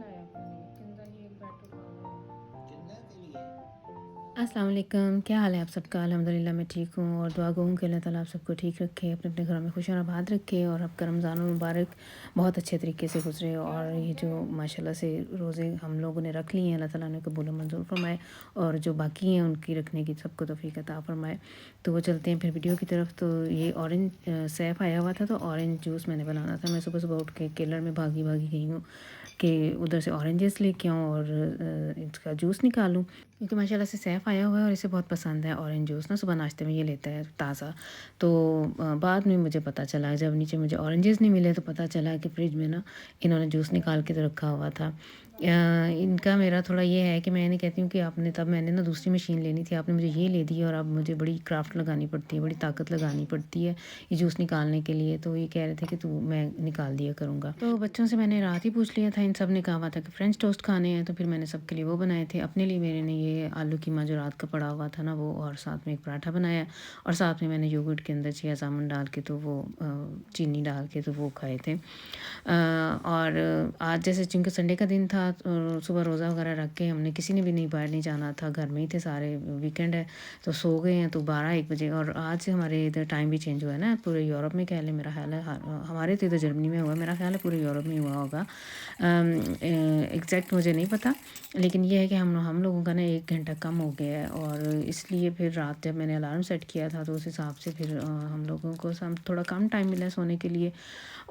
लाया अपने किंदा ये बैटर अस्सलाम वालेकुम, क्या हाल है आप सबका। अल्हम्दुलिल्लाह मैं ठीक हूँ और दुआ गो हूँ कि अल्लाह ताला आप सबको ठीक रखे, अपने अपने घरों में खुश और आबाद रखे और आपका रमज़ान मुबारक बहुत अच्छे तरीके से गुजरे। और ये जो माशाल्लाह से रोज़े हम लोगों ने रख लिए हैं, अल्लाह ताला ने कबूल और मंजूर फरमाए और जो बाकी हैं उनकी रखने की सबको तौफीक अता फरमाए। तो वो चलते हैं फिर वीडियो की तरफ। तो ये ऑरेंज सैफ़ आया हुआ था तो ऑरेंज जूस मैंने बनाना था। मैं सुबह सुबह उठ के केलर में भागी भागी गई हूँ कि उधर से ऑरेंजेस लेके आऊँ और इसका जूस निकालूँ, क्योंकि माशाल्लाह से सैफ़ आया हुआ है और इसे बहुत पसंद है ऑरेंज जूस ना। सुबह नाश्ते में ये लेता है ताज़ा। तो बाद में मुझे पता चला, जब नीचे मुझे ऑरेंजेस नहीं मिले तो पता चला कि फ्रिज में ना इन्होंने जूस निकाल के तो रखा हुआ था। इनका मेरा थोड़ा ये है कि मैं नहीं कहती हूँ कि आपने तब मैंने ना दूसरी मशीन लेनी थी, आपने मुझे ये ले दी और अब मुझे बड़ी क्राफ्ट लगानी पड़ती है, बड़ी ताकत लगानी पड़ती है ये जूस निकालने के लिए। तो ये कह रहे थे कि तू मैं निकाल दिया करूँगा। तो बच्चों से मैंने रात ही पूछ लिया था, इन सब ने कहा हुआ था कि फ्रेंच टोस्ट खाने हैं, तो फिर मैंने सबके लिए वो बनाए थे। अपने लिए मेरे ने ये आलू कीमा जो रात का पड़ा हुआ था ना वो, और साथ में एक पराठा बनाया और साथ में मैंने योगर्ट के अंदर चिया जामुन डाल के तो वो चीनी डाल के तो वो खाए थे। और आज जैसे चूँकि संडे का दिन था और सुबह रोज़ा वगैरह रख के हमने किसी ने भी नहीं बाहर नहीं जाना था, घर में ही थे सारे, वीकेंड है तो सो गए हैं। तो 12-1 बजे और आज से हमारे इधर टाइम भी चेंज हुआ है ना, पूरे यूरोप में कह लें, मेरा ख्याल है हमारे तो इधर जर्मनी में हुआ, मेरा ख्याल है पूरे यूरोप में हुआ होगा। एग्जैक्ट मुझे नहीं पता, लेकिन ये है कि हम लोगों का ना 1 घंटा कम हो गया है और इसलिए फिर रात जब मैंने अलार्म सेट किया था तो उस हिसाब से फिर हम लोगों को थोड़ा कम टाइम मिला है सोने के लिए।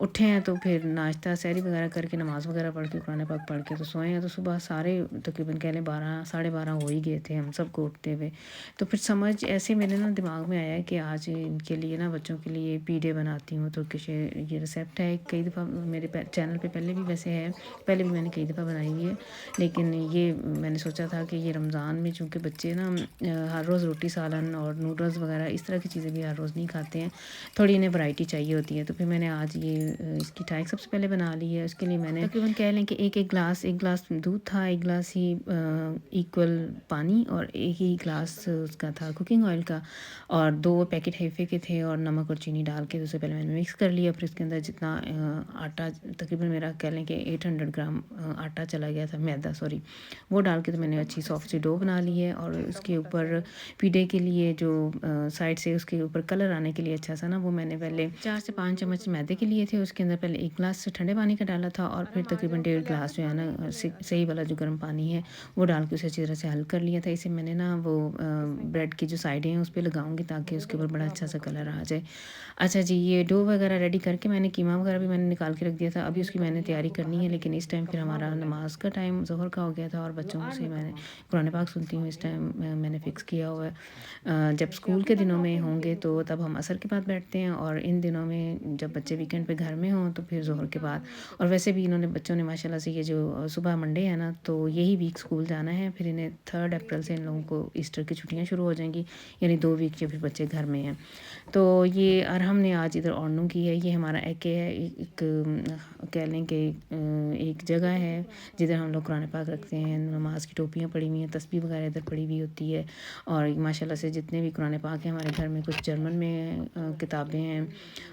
उठे हैं तो फिर नाश्ता सहरी वगैरह करके नमाज़ वगैरह पढ़ के कुरान पाक पढ़ के तो सोए हैं। तो सुबह सारे तकरीबन कह लें 12 साढ़े 12 हो ही गए थे हम सब को उठते हुए। तो फिर समझ ऐसे मेरे ना दिमाग में आया कि आज इनके लिए ना बच्चों के लिए पीडे बनाती हूँ। तो किश ये रिसेप्ट है, कई दफ़ा मेरे चैनल पे पहले भी वैसे है, पहले भी मैंने कई दफ़ा बनाई हुई है, लेकिन ये मैंने सोचा था कि ये रमज़ान में चूँकि बच्चे ना हर रोज़ रोटी सालन और नूडल्स वगैरह इस तरह की चीज़ें भी हर रोज़ नहीं खाते हैं, थोड़ी इन्हें वैरायटी चाहिए होती है। तो फिर मैंने आज ये इसकी टाइक सबसे पहले बना ली है। उसके लिए मैंने तकरीबन कह लें कि एक गिलास दूध था, 1 गिलास ही इक्वल पानी और 1 ही गिलास उसका था कुकिंग ऑयल का, और 2 पैकेट हैफे के थे और नमक और चीनी डाल के उससे पहले मैंने मिक्स कर लिया। फिर उसके अंदर जितना आटा, तकरीबन मेरा कह लें कि 800 ग्राम आटा चला गया था, मैदा सॉरी, वो डाल के तो मैंने अच्छी सॉफ्ट सी डो बना ली है। और उसके ऊपर पीडे के लिए जो साइड से उसके ऊपर कलर आने के लिए अच्छा सा ना, वो मैंने पहले 4 से 5 चम्मच मैदे के लिए थे, उसके अंदर पहले 1 गिलास ठंडे पानी का डाला था और फिर तकरीबन 1.5 गिलास जो है ना सही वाला जो गर्म पानी है वो डाल के उसे अच्छी तरह से हल कर लिया था। इसे मैंने ना वो ब्रेड की जो साइडें हैं उस पर लगाऊंगी ताकि उसके ऊपर बड़ा अच्छा सा कलर आ जाए। अच्छा जी, ये डो वगैरह रेडी करके मैंने कीमा वगैरह भी मैंने निकाल के रख दिया था, अभी उसकी मैंने तैयारी करनी है। लेकिन इस टाइम फिर हमारा नमाज का टाइम ज़ोहर का हो गया था और बच्चों से मैंने कुरान पाक सुनती हूँ, इस टाइम मैंने फ़िक्स किया हुआ है। जब स्कूल के दिनों में होंगे तो तब हम असर के बाद बैठते हैं और इन दिनों में जब बच्चे वीकेंड पे घर में हों तो फिर ज़ोहर के बाद। और वैसे भी बच्चों ने माशाल्लाह से ये जो सुबह मंडे है ना तो यही वीक स्कूल जाना है, फिर इन्हें 3 अप्रैल से इन लोगों को ईस्टर की छुट्टियाँ शुरू हो जाएंगी, यानी 2 वीक जो फिर बच्चे घर में हैं। तो ये अरहम ने आज इधर ओरनू की है, ये हमारा एके है, कह लें कि एक जगह है जिधर हम लोग कुरान पाक रखते हैं, नमाज की टोपियाँ पड़ी हुई हैं, तस्बीह वगैरह इधर पड़ी हुई होती है। और माशाल्लाह से जितने भी कुरान पाक हैं हमारे घर में, कुछ जर्मन में किताबें हैं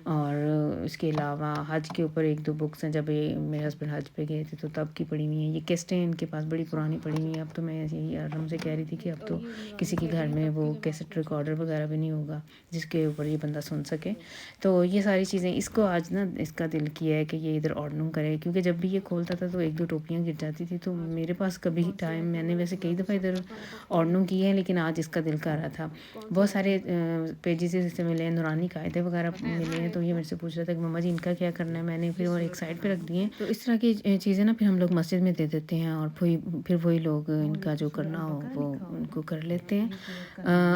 और इसके अलावा हज के ऊपर 1-2 बुक्स हैं, जब ये मेरे हस्बैंड हज पे गए थे तो तब की पड़ी हुई हैं। ये कैसेटें इनके पास बड़ी पुरानी पड़ी हुई हैं। अब तो मैं यही अरहम से कह रही थी कि अब तो किसी के घर में वो कैसेट रिकॉर्डर वगैरह भी नहीं होगा जिसके ऊपर ये बंदा सुन सके। तो ये सारी चीज़ें इसको आज ना इसका दिल किया है कि ये इधर ऑर्डनू करे, क्योंकि जब भी ये खोलता था तो 1-2 टोपियाँ गिर जाती थी। तो मेरे पास कभी टाइम, मैंने वैसे कई दफ़ा इधर ऑर्डनू की है लेकिन आज इसका दिल कर रहा था। बहुत सारे पेजेस इससे मिले हैं, नूरानी कायदे वगैरह मिले हैं। तो ये मेरे से पूछ रहा था कि मम्मा जी इनका क्या करना है, मैंने फिर और एक साइड पे रख दिए हैं। तो इस तरह की चीज़ें ना फिर हम लोग मस्जिद में दे देते हैं और फिर वही लोग इनका जो करना हो वो उनको कर लेते हैं।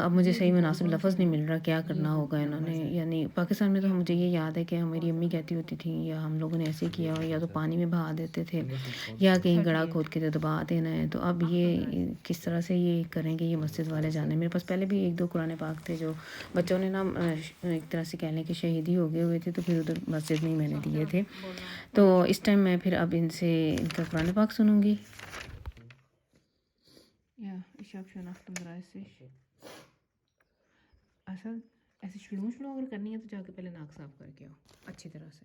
अब मुझे सही मुनासिब लफ्ज़ नहीं मिल रहा क्या करना होगा इन्होंने, यानी पाकिस्तान में तो मुझे ये याद है कि मेरी अम्मी कहती होती थी या हम लोगों ने ऐसे किया हो, या तो पानी में बहा देते थे या कहीं गड़ा खोद के तो दबा देना है। तो अब ये किस तरह से ये करेंगे ये मस्जिद वाले जाने। मेरे पास पहले भी 1-2 कुरान पाक थे जो बच्चों ने ना एक तरह से कह लें कि शहीदी हो गए हुए थे, तो फिर उधर मस्जिद में ही मैंने दिए थे। तो इस टाइम मैं फिर अब इनसे इनका कुरान पाक सुनूंगी। Ja, ich habe schon 38. Asad, ऐसे शुरू शुरू अगर करनी है तो जाके पहले नाक साफ करके आओ अच्छी तरह से।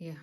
yeah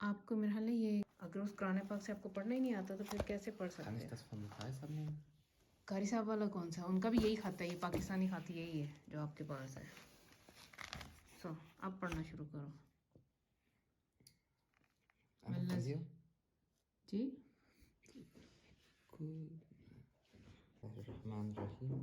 आपको मेरा ख्याल है ये अगर उस कुरान पाक से आपको पढ़ना ही नहीं आता तो फिर कैसे पढ़ सकते हैं? कारी साहब वाला कौन सा? उनका भी यही खाता है, ये पाकिस्तानी खाती यही है जो आपके पास है। सो अब पढ़ना शुरू करो। जी Bismillahirrahmanirrahim.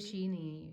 शी नहीं है ये।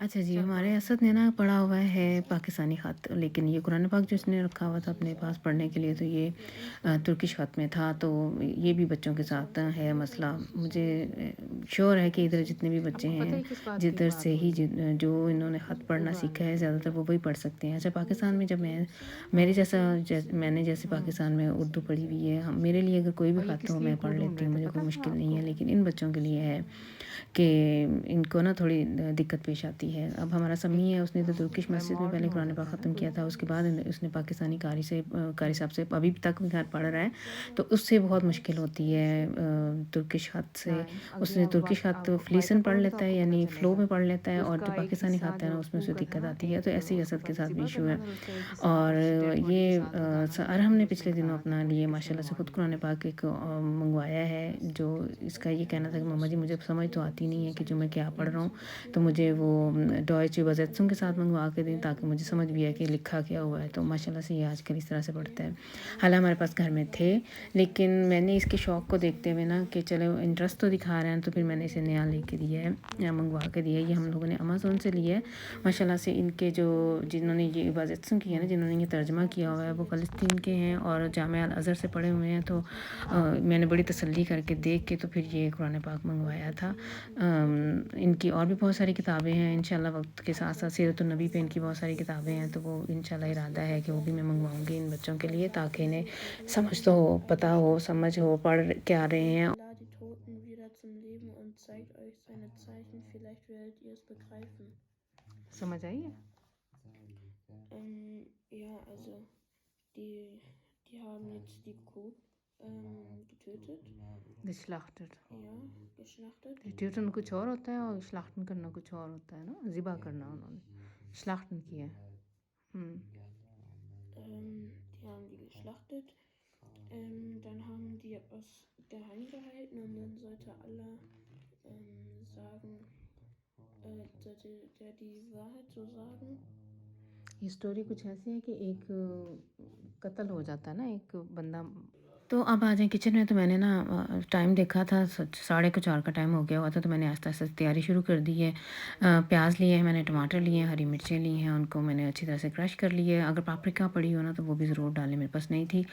अच्छा जी, हमारे असद ने ना पढ़ा हुआ है पाकिस्तानी ख़त, लेकिन ये कुरान पाक जो इसने रखा हुआ था अपने पास पढ़ने के लिए तो ये तुर्किश ख़त में था। तो ये भी बच्चों के साथ है मसला। मुझे श्योर है कि इधर जितने भी बच्चे हैं जिधर से ही जो इन्होंने ख़त पढ़ना सीखा है ज़्यादातर वो वही पढ़ सकते हैं। अच्छा, पाकिस्तान में जब मैंने जैसे पाकिस्तान में उर्दू पढ़ी हुई है, मेरे लिए अगर कोई भी ख़त हो मैं पढ़ लेती हूँ, मुझे कोई मुश्किल नहीं है। लेकिन इन बच्चों के लिए है कि इनको ना थोड़ी दिक्कत पेश आती है। अब हमारा सम्मी है, उसने तो तुर्किश मस्जिद में पहले कुरान पाक ख़त्म किया था, उसके बाद उसने पाकिस्तानी कारी साहब से अभी तक भी घर पढ़ रहा है, तो उससे बहुत मुश्किल होती है तुर्किश ख़त से। उसने तुर्किश ख़त फ्लीसन पढ़ लेता है, यानी फ़्लो में पढ़ लेता है, और जो पाकिस्तानी ख़त है ना उसमें उसे दिक्कत आती है। तो ऐसे ही असद के साथ भी इशू है। और ये अरहम ने पिछले दिनों अपना लिए माशाल्लाह से खुद कुरान पाक एक मंगवाया है, जो इसका ये कहना था कि मम्मा जी मुझे समझ तो आती नहीं है कि जो मैं क्या पढ़ रहा हूँ, तो मुझे वो डॉयच übersetzung के साथ मंगवा के दें ताकि मुझे समझ भी आए कि लिखा क्या हुआ है। तो माशाल्लाह से ये आजकल इस तरह से पढ़ता है। हालांकि हमारे पास घर में थे, लेकिन मैंने इसके शौक़ को देखते हुए ना कि चलो इंटरेस्ट तो दिखा रहे हैं, तो फिर मैंने इसे नया लेके दिया है या मंगवा के दिया है। ये हम लोगों ने अमेज़ोन से लिया है। माशाल्लाह से इनके जिन्होंने ये übersetzung की है ना, जिन्होंने ये तर्जमा किया हुआ है, वो फ़लस्तीन के हैं और जामिया अल अज़हर से पढ़े हुए हैं। तो मैंने बड़ी तसल्ली करके देख के तो फिर ये कुरान पाक मंगवाया था। इनकी और भी बहुत सारी किताबें हैं, इंशाल्लाह वक्त के साथ साथ सीरत नबी पे इनकी बहुत सारी किताबें हैं, तो वो इंशाल्लाह इरादा है कि वो भी मैं मंगवाऊँगी इन बच्चों के लिए, ताकि इन्हें समझ तो हो, पता हो, समझ हो, पढ़ क्या रहे हैं। Die Toten wieder zum Leben und zeigt euch seine Zeichen, vielleicht werdet ihr es begreifen. समझ आई है? Ja, also die haben jetzt die Kuh getötet. geschlachtet। Ja, geschlachtet. ट्यूटन कुछ और होता है और schlachten करना कुछ और होता है ना, ज़िबा करना उन्होंने schlachten किया है। Die haben die geschlachtet. Dann haben die etwas geheim gehalten und dann sollte Allah sagen, sollte der die Wahrheit so sagen. ये स्टोरी कुछ ऐसी है कि एक कत्ल हो जाता है ना, एक बंदा तो अब आ जाएँ किचन में। तो मैंने ना टाइम देखा था, 4:30 का टाइम हो गया हुआ था, तो मैंने आस्ते-आस्ते तैयारी शुरू कर दी है। प्याज़ लिए हैं मैंने, टमाटर लिए हैं, हरी मिर्चें ली हैं, उनको मैंने अच्छी तरह से क्रश कर लिया है। अगर पापरिका पड़ी हो ना तो वो भी ज़रूर डालें, मेरे पास नहीं थी।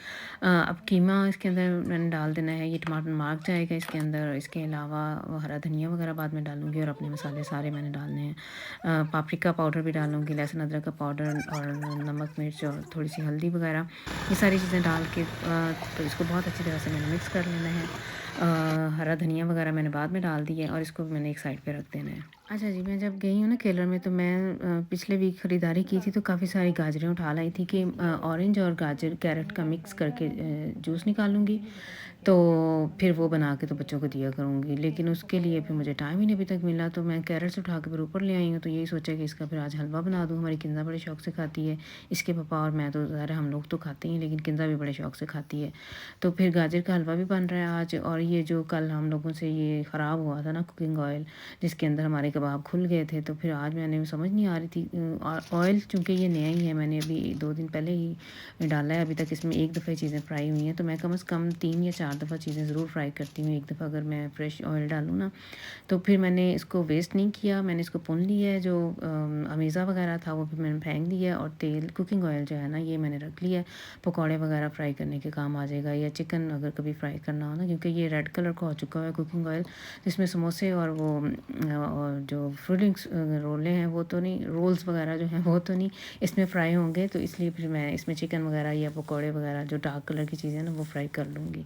अब कीमा इसके अंदर मैंने डाल देना है, ये टमाटर मार्क जाएगा इसके अंदर। इसके अलावा हरा धनिया वगैरह बाद में डालूँगी और अपने मसाले सारे मैंने डालने हैं। पापरिका पाउडर भी डालूँगी, लहसुन अदरक का पाउडर और नमक मिर्च और थोड़ी-सी हल्दी वगैरह, ये सारी चीज़ें डाल के तो इसको बहुत अच्छी तरह से मैंने मिक्स कर लेना है। हरा धनिया वगैरह मैंने बाद में डाल दिया है और इसको मैंने एक साइड पे रख देना है। अच्छा जी, मैं जब गई हूँ ना केरल में, तो मैं पिछले वीक ख़रीदारी की थी, तो काफ़ी सारी गाजरें उठा लाई थी कि ऑरेंज और गाजर कैरेट का मिक्स करके जूस निकालूँगी। तो फिर वो बना के तो बच्चों को दिया करूँगी, लेकिन उसके लिए फिर मुझे टाइम ही नहीं अभी तक मिला। तो मैं कैरेट्स उठा के फिर ऊपर ले आई हूँ, तो यही सोचा कि इसका फिर आज हलवा बना दूँ। हमारी किंज़ा बड़े शौक से खाती है, इसके पापा और मैं तो ज़ाहिर है हम लोग तो खाते ही हैं, लेकिन किंज़ा भी बड़े शौक से खाती है। तो फिर गाजर का हलवा भी बन रहा है आज। और ये जो कल हम लोगों से ये ख़राब हुआ था ना कुकिंग ऑयल, जिसके अंदर हमारे कबाब खुल गए थे, तो फिर आज मैंने समझ नहीं आ रही थी, ऑयल चूँकि ये नया ही है, मैंने अभी 2 दिन पहले ही डाला है, अभी तक इसमें एक दफ़ा ही चीज़ें फ्राई हुई हैं। तो मैं कम से कम 3 या 4 दफ़ा चीज़ें ज़रूर फ्राई करती हूँ, एक दफ़ा अगर मैं फ्रेश ऑयल डालूँ ना। तो फिर मैंने इसको वेस्ट नहीं किया, मैंने इसको भून लिया है। जो अमेज़ा वगैरह था वो भी मैंने फेंक दिया है, और तेल कुकिंग ऑयल जो है ना ये मैंने रख लिया है, पकौड़े वगैरह फ्राई करने के काम आ जाएगा, या चिकन अगर कभी फ्राई करना हो ना, क्योंकि ये रेड कलर का हो चुका है कुकिंग ऑयल। जिसमें समोसे और वो और जो फ्रूलिंग्स रोलें हैं वो तो नहीं, रोल्स वगैरह जो हैं वो तो नहीं इसमें फ्राई होंगे, तो इसलिए फिर मैं इसमें चिकन वगैरह या पकौड़े वगैरह जो डार्क कलर की चीज़ें हैं ना वो फ्राई कर लूँगी।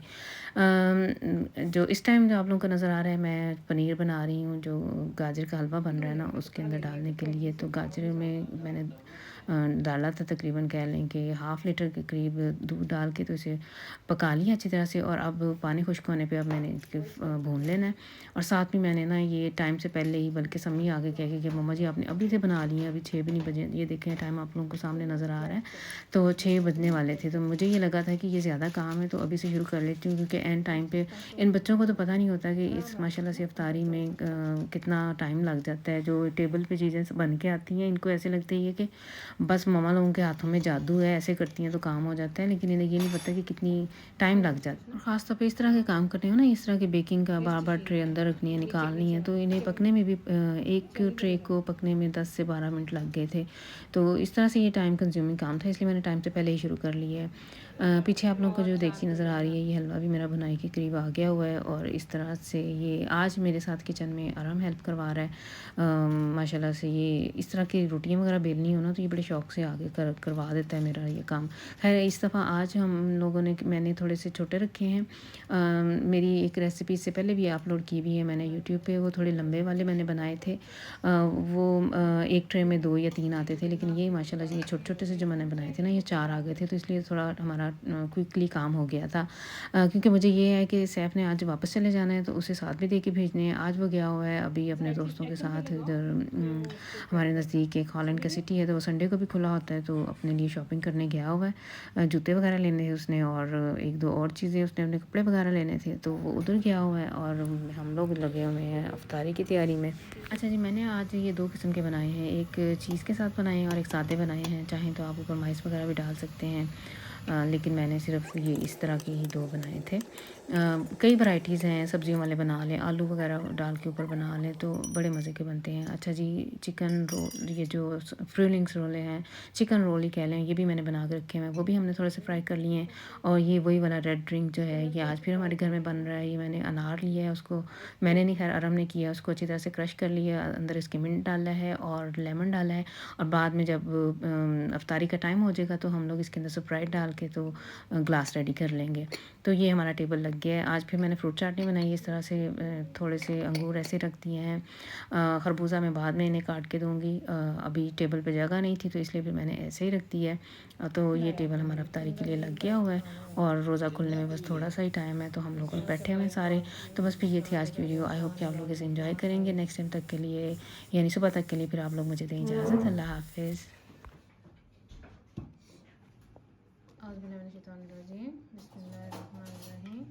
जो इस टाइम जो आप लोगों को नज़र आ रहा है, मैं पनीर बना रही हूँ, जो गाजर का हलवा बन रहा है ना उसके अंदर डालने के लिए। तो गाजर में मैंने डाला था, तकरीबन कह लें कि हाफ़ लीटर के करीब दूध डाल के, तो इसे पका लिया अच्छी तरह से। और अब पानी खुश्क होने पे अब मैंने इसके भून लेना है। और साथ में मैंने ना ये टाइम से पहले ही, बल्कि सम्मी आगे कह गई कि मम्मा जी आपने अभी से बना ली है, अभी 6 भी नहीं बजे। ये देखें टाइम आप लोगों को सामने नज़र आ रहा है, तो 6 बजने वाले थे। तो मुझे ये लगा था कि ये ज़्यादा काम है, तो अभी से शुरू कर लेती हूँ, क्योंकि एंड टाइम पे इन बच्चों को तो पता नहीं होता कि इस माशाल्लाह से इफ्तारी में कितना टाइम लग जाता है। जो टेबल पे चीज़ें बन के आती हैं, इनको ऐसे लगती है कि बस मम्मा लोगों के हाथों में जादू है, ऐसे करती हैं तो काम हो जाता है, लेकिन इन्हें ये नहीं पता कि कितनी टाइम लग जाता है। ख़ास तौर पे इस तरह के काम करने हो ना, इस तरह की बेकिंग का बार-बार ट्रे अंदर रखनी है, निकालनी है, तो इन्हें पकने में भी एक ट्रे को पकने में 10 से 12 मिनट लग गए थे। तो इस तरह से ये टाइम कंज्यूमिंग काम था, इसलिए मैंने टाइम से पहले ही शुरू कर लिया है। पीछे आप लोगों को जो देखी नज़र आ रही है, ये हलवा भी मेरा बुनाई के करीब आ गया हुआ है, और इस तरह से ये आज मेरे साथ किचन में आराम हेल्प करवा रहा है। माशाल्लाह से ये इस तरह की रोटियां वगैरह बेलनी हो ना, तो ये बड़े शौक से आगे करवा देता है मेरा ये काम। खैर इस दफ़ा आज हम लोगों ने, मैंने थोड़े से छोटे रखे हैं। मेरी एक रेसिपी इससे पहले भी अपलोड की हुई है मैंने यूट्यूब पे, वो थोड़े लंबे वाले मैंने बनाए थे। वो एक ट्रे में 2 या 3 आते थे, लेकिन ये माशाल्लाह से ये छोटे-छोटे से जो मैंने बनाए थे ना, ये 4 आ गए थे, तो इसलिए थोड़ा हमारा क्विकली काम हो गया था। क्योंकि मुझे ये है कि सैफ ने आज वापस चले जाना है, तो उसे साथ भी दे के भेजने हैं। आज वो गया हुआ है अभी अपने दोस्तों के साथ इधर, हमारे नज़दीक एक हॉलैंड का सिटी है, तो वो संडे को भी खुला होता है, तो अपने लिए शॉपिंग करने गया हुआ है। जूते वगैरह लेने थे उसने, और 1-2 और चीज़ें उसने, अपने कपड़े वगैरह लेने थे, तो वो उधर गया हुआ है, और हम लोग लगे हुए हैं इफ्तारी की तैयारी में। अच्छा जी, मैंने आज ये 2 किस्म के बनाए हैं, एक चीज़ के साथ बनाए हैं और एक सादे बनाए हैं। चाहें तो आप ऊपर माइस वगैरह भी डाल सकते हैं, लेकिन मैंने सिर्फ ये इस तरह के ही 2 बनाए थे। कई वैराइटीज़ हैं, सब्जियों वाले बना लें, आलू वगैरह डाल के ऊपर बना लें, तो बड़े मज़े के बनते हैं। अच्छा जी, चिकन रोल, ये जो फ्रीलिंग्स रोले हैं, चिकन रोल ही कह लें, ये भी मैंने बना के रखे हुए हैं, वो भी हमने थोड़े से फ्राई कर लिए हैं। और ये वही वाला रेड ड्रिंक जो है, ये आज फिर हमारे घर में बन रहा है। ये मैंने अनार लिया है, उसको मैंने नहीं, खैर अरम ने किया, उसको अच्छी तरह से क्रश कर लिया, अंदर इसके मिंट डाला है और लेमन डाला है। और बाद में जब इफ्तारी का टाइम हो जाएगा, तो हम लोग इसके अंदर स्प्राइट डाल के तो ग्लास रेडी कर लेंगे। तो ये हमारा टेबल लग गया है। आज फिर मैंने फ्रूट चाट नहीं बनाई, इस तरह से थोड़े से अंगूर ऐसे रख दिए हैं। खरबूजा मैं बाद में इन्हें काट के दूँगी, अभी टेबल पे जगह नहीं थी, तो इसलिए फिर मैंने ऐसे ही रख दिया है। तो ये टेबल हमारा इफ्तारी के लिए लग गया हुआ है, और रोज़ा खुलने में बस थोड़ा सा ही टाइम है, तो हम लोग बैठे हुए हैं सारे। तो बस फिर ये थी आज की वीडियो। आई होप कि आप लोग इसे एंजॉय करेंगे। नेक्स्ट टाइम तक के लिए, यानी सुबह तक के लिए, फिर आप लोग मुझे दें इजाज़त। अल्लाह हाफिज़। बिस्मिल्लाहिर्रहमानिर्रहीम।